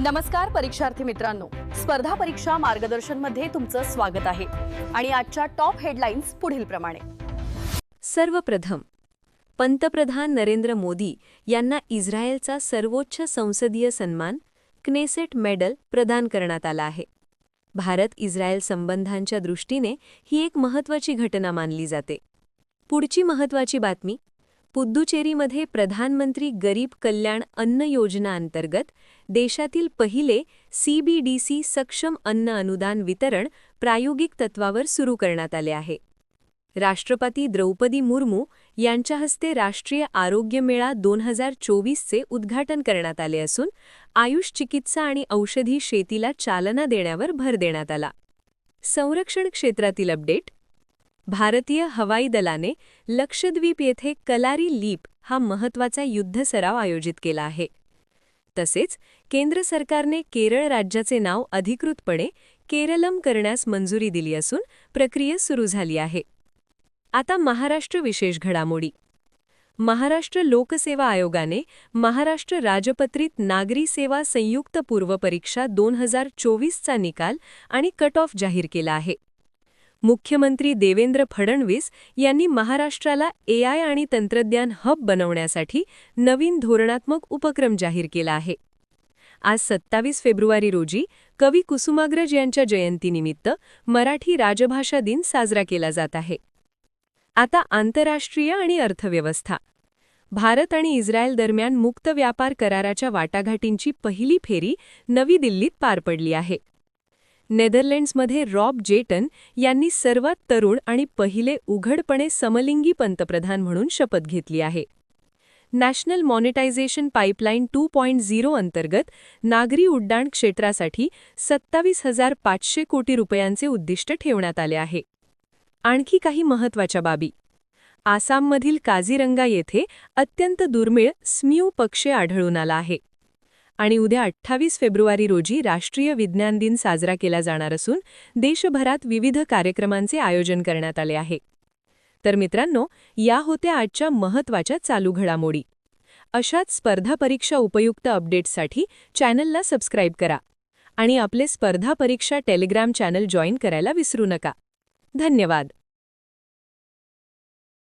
नमस्कार परीक्षार्थी मित्रांनो, स्पर्धा परीक्षा मार्गदर्शन मध्ये तुमचं स्वागत आहे आणि आजच्या टॉप हेडलाईन्स पुढील प्रमाणे. सर्वप्रथम, पंतप्रधान नरेंद्र मोदी यांना इस्रायलचा सर्वोच्च संसदीय सन्मान क्नेसेट मेडल प्रदान करण्यात आला आहे. भारत-इस्रायल संबंधांच्या दृष्टीने ही एक महत्त्वाची घटना मानली जाते. पुढची महत्त्वाची बातमी, पुद्दुचेरीमध्ये प्रधानमंत्री गरीब कल्याण अन्न योजना अंतर्गत देशातील पहिले CBDC सक्षम अन्न अनुदान वितरण प्रायोगिक तत्वावर सुरू करण्यात आले आहे. राष्ट्रपती द्रौपदी मुर्मू यांच्या हस्ते राष्ट्रीय आरोग्य मेळा 2024चे उद्घाटन करण्यात आले असून आयुष चिकित्सा आणि औषधी शेतीला चालना देण्यावर भर देण्यात आला. संरक्षण क्षेत्रातील अपडेट, भारतीय हवाई दलाने लक्षद्वीप येथे कलारी लीप हा महत्त्वाचा युद्धसराव आयोजित केला आहे. तसेच केंद्र सरकारने केरळ राज्याचे नाव अधिकृतपणे केरलम करण्यास मंजुरी दिली असून प्रक्रिया सुरू झाली आहे. आता महाराष्ट्र विशेष घडामोडी. महाराष्ट्र लोकसेवा आयोगाने महाराष्ट्र राजपत्रित नागरी सेवा संयुक्त पूर्व परीक्षा 2024चा निकाल आणि कट ऑफ जाहीर केला आहे. मुख्यमंत्री देवेंद्र फडणवीस यांनी महाराष्ट्राला AI आणि तंत्रज्ञान हब बनवण्यासाठी नवीन धोरणात्मक उपक्रम जाहीर केला आहे. आज 27 फेब्रुवारी रोजी कवी कुसुमाग्रज यांच्या जयंतीनिमित्त मराठी राजभाषा दिन साजरा केला जात आहे. आता आंतरराष्ट्रीय आणि अर्थव्यवस्था. भारत आणि इस्रायल दरम्यान मुक्त व्यापार कराराच्या वाटाघाटींची पहिली फेरी नवी दिल्लीत पार पडली आहे. नेदरलँड्समध्ये रॉब जेटन यांनी सर्वात तरुण आणि पहिले उघडपणे समलिंगी पंतप्रधान म्हणून शपथ घेतली आहे. नॅशनल मॉनिटायझेशन पाईपलाईन 2.0 अंतर्गत नागरी उड्डाण क्षेत्रासाठी 27,500 कोटी रुपयांचे उद्दिष्ट ठेवण्यात आले आहे. आणखी काही महत्त्वाच्या बाबी. आसाममधील काझीरंगा येथे अत्यंत दुर्मिळ स्म्यू पक्षी आढळून आला आहे. आणि उद्या 28 फेब्रुवारी रोजी राष्ट्रीय विज्ञान दिन साजरा केला जाणार असून देशभरात विविध कार्यक्रमांचे आयोजन करण्यात आले आहे. तर मित्रांनो, या होत्या आजच्या महत्त्वाच्या चालू घडामोडी. अशाच स्पर्धा परीक्षा उपयुक्त अपडेट्ससाठी चॅनलला सबस्क्राईब करा आणि आपले स्पर्धा परीक्षा टेलिग्राम चॅनल जॉईन करायला विसरू नका. धन्यवाद.